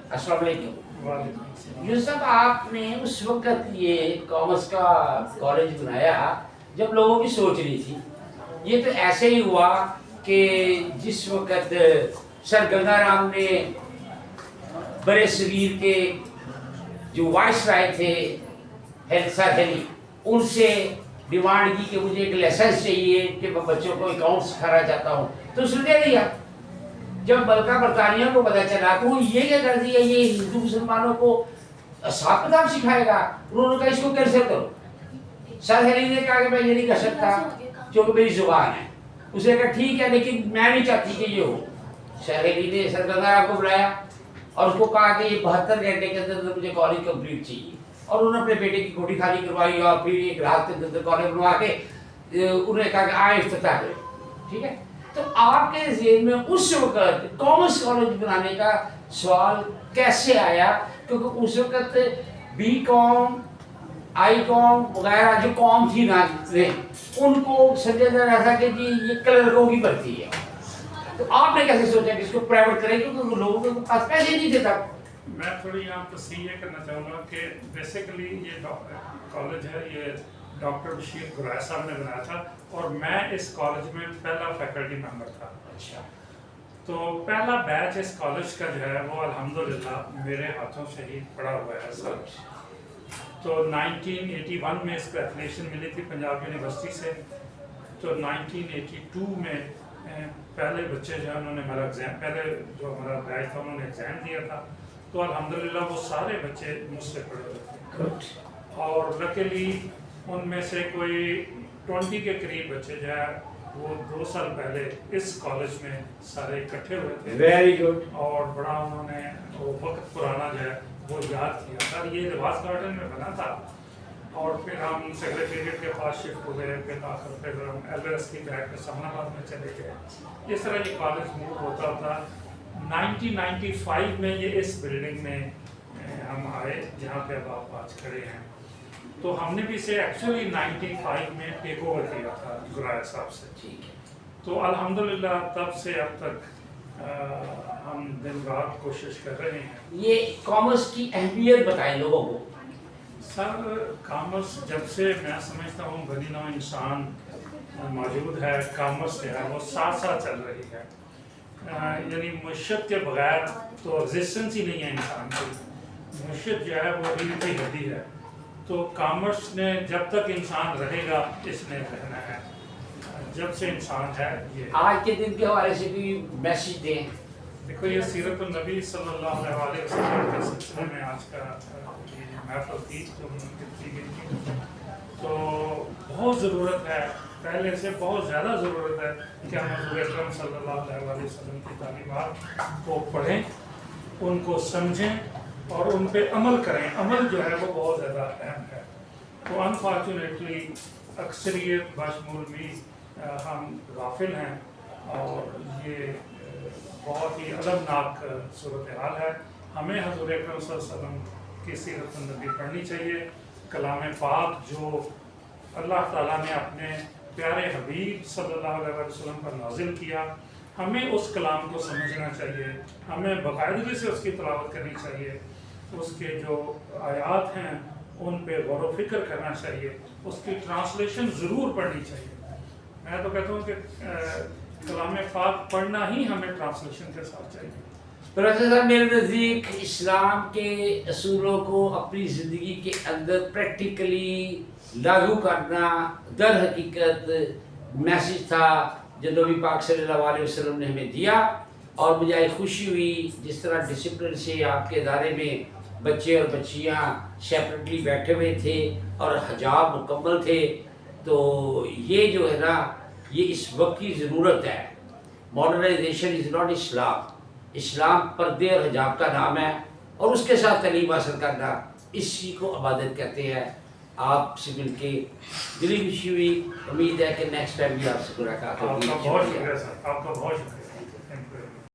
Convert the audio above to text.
अस्सलाम वालेकुम। यूसुफ, आपने उस वक्त ये कॉमर्स का कॉलेज बनाया जब लोगों की सोच नहीं थी। ये तो ऐसे ही हुआ कि जिस वक्त सर गंगाराम ने बड़े सगीर के जो वाइस राय थे सर हेली, उनसे डिमांड की कि मुझे एक लाइसेंस चाहिए कि मैं बच्चों को अकाउंट सिखाना चाहता हूँ, तो उसने दे दिया। जब बल्कि बरतानिया को पता चला तो ये क्या कर दिया, ये हिंदू मुसलमानों को हिसाब किताब सिखाएगा। उन्होंने कहा इसको कैंसिल करो। सर हेली ने कहा कि मैं ये नहीं कर सकता क्योंकि मेरी जुबान है। उसने कहा ठीक है, लेकिन मैं नहीं चाहती कि ये हो। सर हेली ने सर गंगाराम को बुलाया और उसको कहा कि ये 72 घंटे के अंदर मुझे कॉलेज कंप्लीट चाहिए। और उन्होंने अपने बेटे की कोठी खाली करवाई और फिर एक रात के अंदर कॉलेज बनवा के उन्हें कहा कि आए इफ्तिताह करें। ठीक है, तो आपके ज़हन में उस वक्त कॉमर्स कॉलेज बनाने का सवाल कैसे आया? क्योंकि उस वक्त बी कॉम, आई कॉम वगैरह जो कॉम थी ना, उनको समझा जा रहा था कि जी ये क्लर्कों की भर्ती है। तो आपने कैसे सोचा कि इसको प्राइवेट करें, क्योंकि लोगों के पास पैसे नहीं थे तब? मैं थोड़ी यहाँ तस्सीह ये करना चाहूँगा कि बेसिकली ये कॉलेज है, ये डॉक्टर बशीर गुराया साहब ने बनाया था और मैं इस कॉलेज में पहला फैकल्टी मेंबर था। अच्छा, तो पहला बैच इस कॉलेज का जो है वो अल्हम्दुलिल्लाह मेरे हाथों से ही पड़ा हुआ है सर। तो 1981 में इसको एफिलिएशन मिली थी पंजाब यूनिवर्सिटी से। तो 1982 में पहले बच्चे जो है उन्होंने हमारा एग्ज़ाम, पहले जो हमारा बैच था उन्होंने एग्ज़ाम दिया था। तो अल्हम्दुलिल्लाह वो सारे बच्चे मुझसे पढ़े हुए थे और लकीली उनमें से कोई 20 के करीब बच्चे जो है वो 2 साल पहले इस कॉलेज में सारे इकट्ठे हुए थे। Very good. और बड़ा उन्होंने वो वक्त पुराना जो है वो याद किया था। ये रिवाज गार्डन में बना था और फिर हम सेक्रेटेरिएट के पास शिफ्ट हो गए, फिर हम एलएस की बैग में सामनाबाद में चले गए। इस तरह ये कॉलेज मूव होता था। 1995 में ये इस बिल्डिंग में हम आए जहाँ पे अब आप आज खड़े हैं। तो हमने भी इसे एक्चुअली 95 में टेक ओवर किया था गुराया साहब से। ठीक है। तो अल्हम्दुलिल्लाह तब से अब तक हम दिन रात कोशिश कर रहे हैं। ये कॉमर्स की अहमियत बताएं लोगों को। सर कॉमर्स जब से मैं समझता हूँ बनी नौ इंसान मौजूद है, कॉमर्स जो है वो साथ साथ चल रही है। यानी मुश्किल के बगैर तो एग्जिस्टेंस ही नहीं है इंसान की। मुश्किल जो है वो रीढ़ की हड्डी है। तो कॉमर्स ने जब तक इंसान रहेगा इसने रहना है। जब से इंसान है ये। आज के दिन के हवाले से भी मैसेज दें। देखो ये सीरत नबी सल्लल्लाहु अलैहि वसल्लम के सिलसिले में आज का महफिल थी जो की गई थी। तो बहुत ज़रूरत है, पहले से बहुत ज़्यादा ज़रूरत है कि हम हुज़ूर अकरम सल्लल्लाहु अलैहि वसल्लम की तालीमात को पढ़ें, उनको समझें और उन पे अमल करें। अमल जो है वो बहुत ज़्यादा अहम है। तो अनफॉर्चुनेटली अक्सरियत बशमूल भी हम गाफिल हैं और ये बहुत ही अलमनाक सूरत हाल है। हमें हुज़ूर अकरम सल्लल्लाहु अलैहि वसल्लम की सीरत नबी पढ़नी चाहिए। कलाम पाक जो अल्लाह ताला ने अपने प्यारे हबीब सल्लल्लाहु अलैहि वसल्लम पर नाजिल किया, हमें उस कलाम को समझना चाहिए, हमें बाकायदगी से उसकी तिलावत करनी चाहिए, उसके जो आयात हैं उन पे गौर व फिक्र करना चाहिए, उसकी ट्रांसलेशन ज़रूर पढ़नी चाहिए। मैं तो कहता हूँ कि कलाम पाक पढ़ना ही हमें ट्रांसलेशन के साथ चाहिए। प्रोफेसर साहब, मेरे नज़दीक इस्लाम के असूलों को अपनी ज़िंदगी के अंदर प्रैक्टिकली लागू करना दर हकीकत मैसेज था जो नबी पाक सल्लल्लाहु अलैहि वसल्लम ने हमें दिया। और मुझे आज खुशी हुई जिस तरह डिसिप्लिन से आपके इदारे में बच्चे और बच्चियाँ सेपरेटली बैठे हुए थे और हिजाब मुकम्मल थे। तो ये जो है ना, ये इस वक्त की ज़रूरत है। मॉडर्नाइजेशन इज़ नॉट इस्लाम। इस्लाम पर्दे और हिजाब का नाम है और उसके साथ तलीम हासिल करना, इसी को इबादत कहते हैं। आपसे मिलके दिली खुशी हुई। उम्मीद है कि नेक्स्ट टाइम भी आपसे मुलाकात होगी। आपका बहुत शुक्रिया सर, आपका बहुत शुक्रिया।